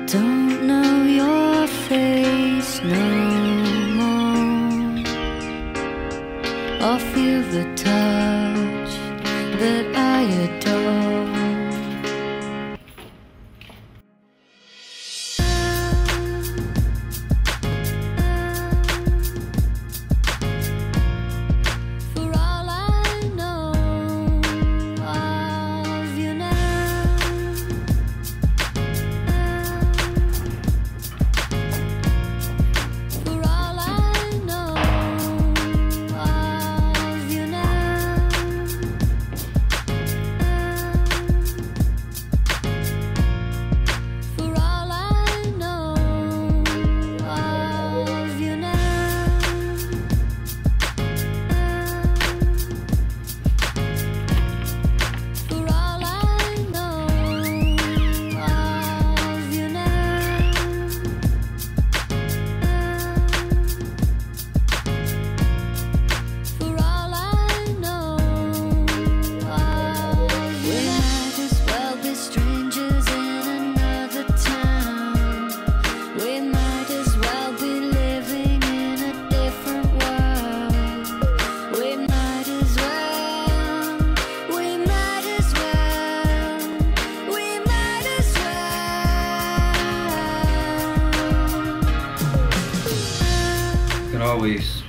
Don't know your face no more, or feel the touch that I adore. I could always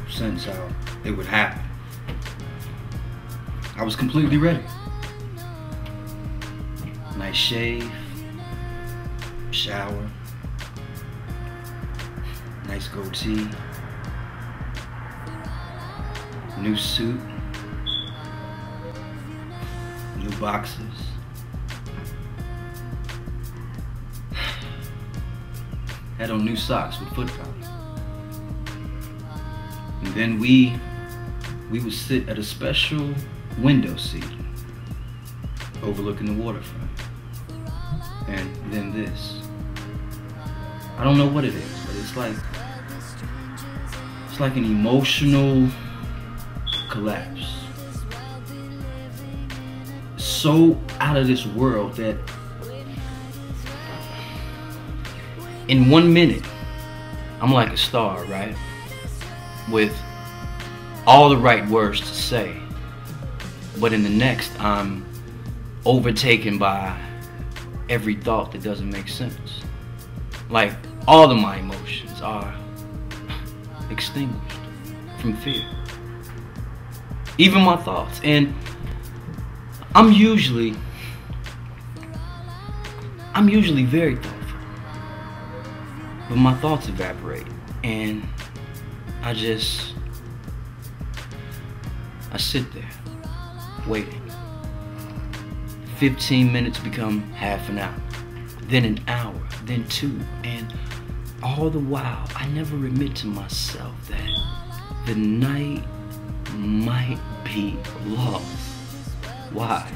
sense how it would happen. I was completely ready. Nice shave, shower, nice goatee, new suit, new boxers. Had on new socks with foot powder. And then we would sit at a special window seat overlooking the waterfront. And then this. I don't know what it is, but it's like an emotional collapse. So out of this world that in 1 minute, I'm like a star, right? With all the right words to say. But in the next, I'm overtaken by every thought that doesn't make sense. Like, all of my emotions are extinguished from fear. Even my thoughts. And I'm usually very thoughtful. But my thoughts evaporate, and I sit there, waiting. 15 minutes become half an hour, then an hour, then 2, and all the while, I never admit to myself that the night might be lost. Why?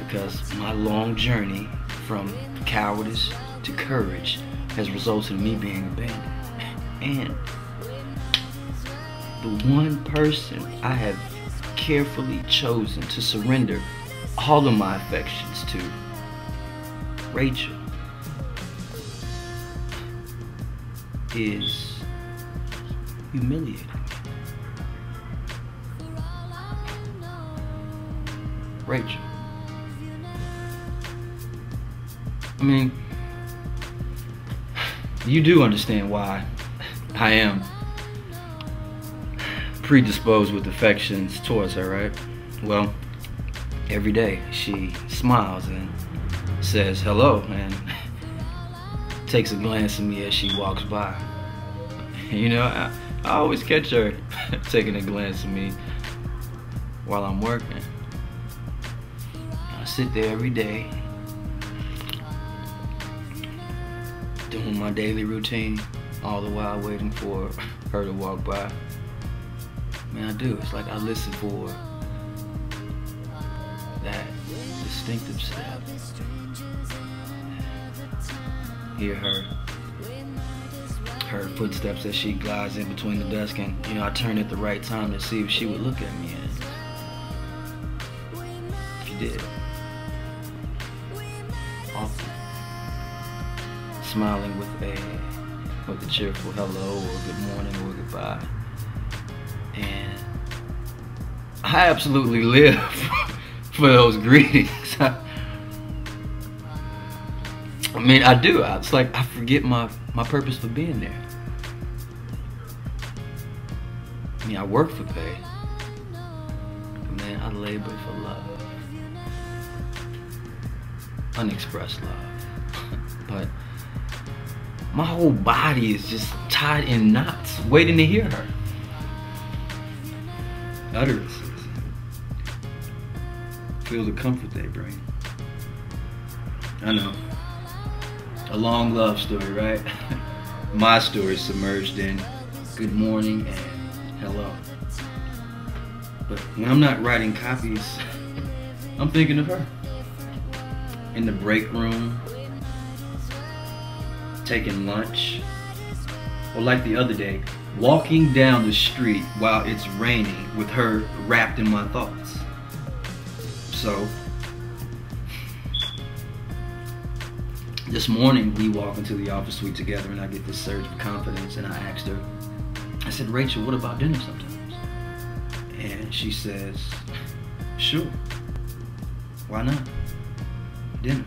Because my long journey from cowardice to courage has resulted in me being abandoned. And the one person I have carefully chosen to surrender all of my affections to, Rachel, is humiliating me. Rachel. I mean, you do understand why I am predisposed with affections towards her, right? Well, every day she smiles and says hello and takes a glance at me as she walks by. You know, I always catch her taking a glance at me while I'm working. I sit there every day doing my daily routine, all the while waiting for her to walk by. Man, I do. It's like I listen for that distinctive step. Hear her footsteps as she glides in between the desk, and you know, I turn at the right time to see if she would look at me, and she did. Often. smiling with a cheerful hello or good morning or goodbye. And I absolutely live for those greetings. I mean, I do. It's like I forget my purpose for being there. I mean, I work for pay. Man, I labor for love. Unexpressed love. But my whole body is just tied in knots, waiting to hear her utterances. Feel the comfort they bring. I know. A long love story, right? My story submerged in good morning and hello. But when I'm not writing copies, I'm thinking of her. In the break room, taking lunch, or like the other day, walking down the street while it's raining with her wrapped in my thoughts. So, this morning we walk into the office suite together and I get this surge of confidence and I asked her, I said, Rachel, what about dinner sometimes? And she says, sure, why not? Dinner.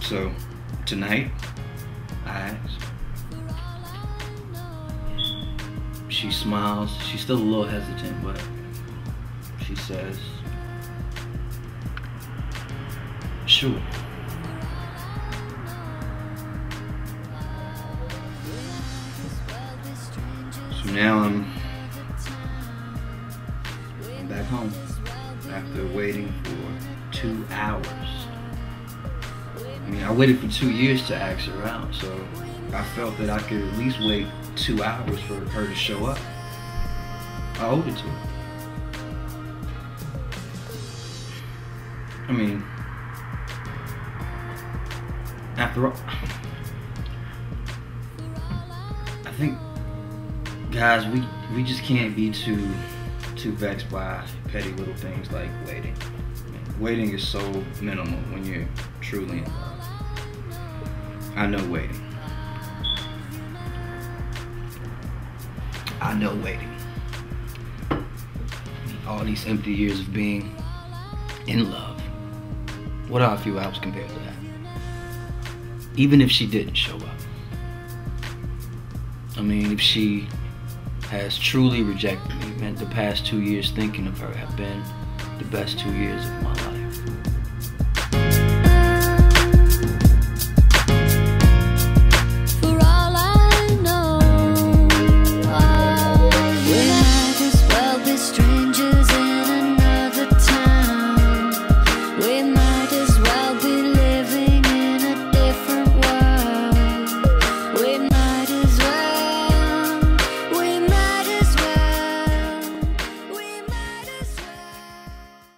So tonight, I asked. She smiles. She's still a little hesitant, but she says, sure. So now I'm back home after waiting for 2 hours. I mean, I waited for 2 years to ask her out, so I felt that I could at least wait 2 hours for her to show up. I owed it to her. I mean, after all, I think, guys, we just can't be too vexed by petty little things like waiting. I mean, waiting is so minimal when you're truly in love. I know waiting. I know waiting. All these empty years of being in love. What are a few hours compared to that? Even if she didn't show up. I mean, if she has truly rejected me, man, the past 2 years thinking of her have been the best 2 years of my life.